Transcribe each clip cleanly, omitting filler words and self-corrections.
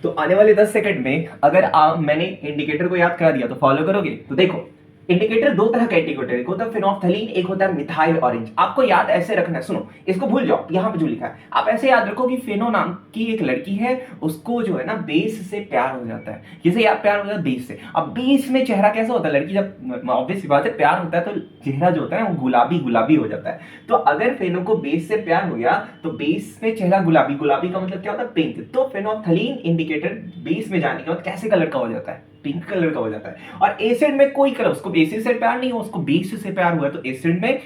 तो आने वाले 10 सेकंड में अगर मैंने इंडिकेटर को याद करा दिया तो फॉलो करोगे। तो देखो, इंडिकेटर दो तरह का इंडिकेटर, एक होता है फिनोल्फथलीन, एक होता है मिथाइल ऑरेंज। आपको याद ऐसे रखना है, सुनो इसको भूल जाओ, यहां पे जो लिखा है आप ऐसे याद रखो कि फेनो नाम की एक लड़की है, उसको जो है ना बेस से प्यार हो जाता है। जैसे यार प्यार हो जाता है बेस से। अब बेस में चेहरा कैसा होता है, लड़की जब ऑब्वियस बात है प्यार होता है तो चेहरा जो होता है ना वो गुलाबी गुलाबी हो जाता है। तो अगर फेनो को बेस से प्यार हो गया तो बेस में चेहरा गुलाबी, गुलाबी का मतलब क्या होता है, पिंक। तो फेनोल्फथलीन इंडिकेटर बेस में जाने के बाद कैसे कलर का हो जाता है, पिंक कलर का हो जाता है। और एसिड में कोई कलर, उसको बेसिस से प्यार नहीं हो, उसको बेस से प्यार हुआ तो एसिड में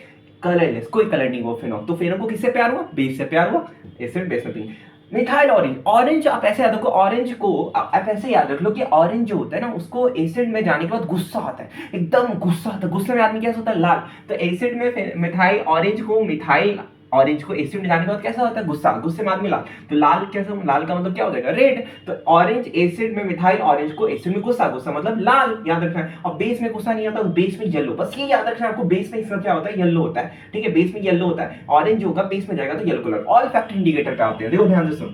कलरलेस, कोई कलर नहीं हुआ फेनो। तो फेनो को किससे प्यार हुआ, बेस से प्यार हुआ, एसिड बेस में पिंक। मिथाइल ऑरेंज, ऑरेंज आप ऐसे याद रखो, ऑरेंज को आप ऐसे याद रख लो कि ऑरेंज जो होता है ना उसको एसिड में जाने के बाद गुस्सा आता है, एकदम गुस्सा आता है। गुस्से में आदमी कैसा होता है, लाल। तो एसिड में मिथाइल ऑरेंज को, मिथाइल ऑरेंज को एसिड में जाने के बाद कैसा होता है, गुस्सा। गुस्से में आदमी लाल। तो लाल कैसा, लाल का मतलब क्या हो जाएगा, रेड। तो ऑरेंज एसिड में, मिथाइल ऑरेंज को एसिड में गुस्सा, गुस्सा मतलब लाल, याद रखना है। और बेस में गुस्सा नहीं आता तो बेस में येलो, बस ये याद रखना है आपको। बेस में इसका क्या होता है, येलो होता है, ठीक है, बेस में येलो होता है। ऑरेंज होगा बेस में जाएगा तो yellow colour. All factor indicator क्या होते हैं, देखो ध्यान से सुनो।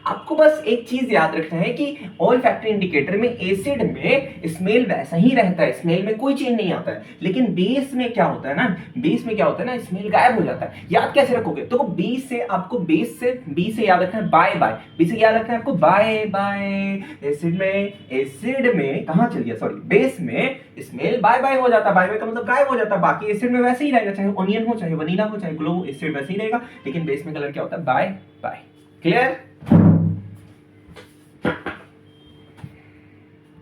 आपको बस एक चीज याद रखना है कि ऑल फैक्टर इंडिकेटर में एसिड में स्मेल वैसा ही रहता है, स्मेल में कोई चेंज नहीं आता है। लेकिन बेस में क्या होता है ना, बेस में क्या होता है ना, स्मेल गायब हो जाता है। याद कैसे रखोगे, तो बेस से आपको, बेस से बी से याद रखना है बाय बाय, बी से याद रखना है आपको बाय बाय। एसिड में, एसिड में कहां चल गया, सॉरी, बेस में स्मेल बाय बाय हो जाता है, बाय बाय का मतलब गायब हो जाता है। बाकी एसिड में वैसे ही रहेगा, चाहे ऑनियन हो, चाहे वनीला हो, चाहे ग्लो, एसिड वैसे ही रहेगा। लेकिन बेस में कलर क्या होता है, बाय बाय। क्लियर।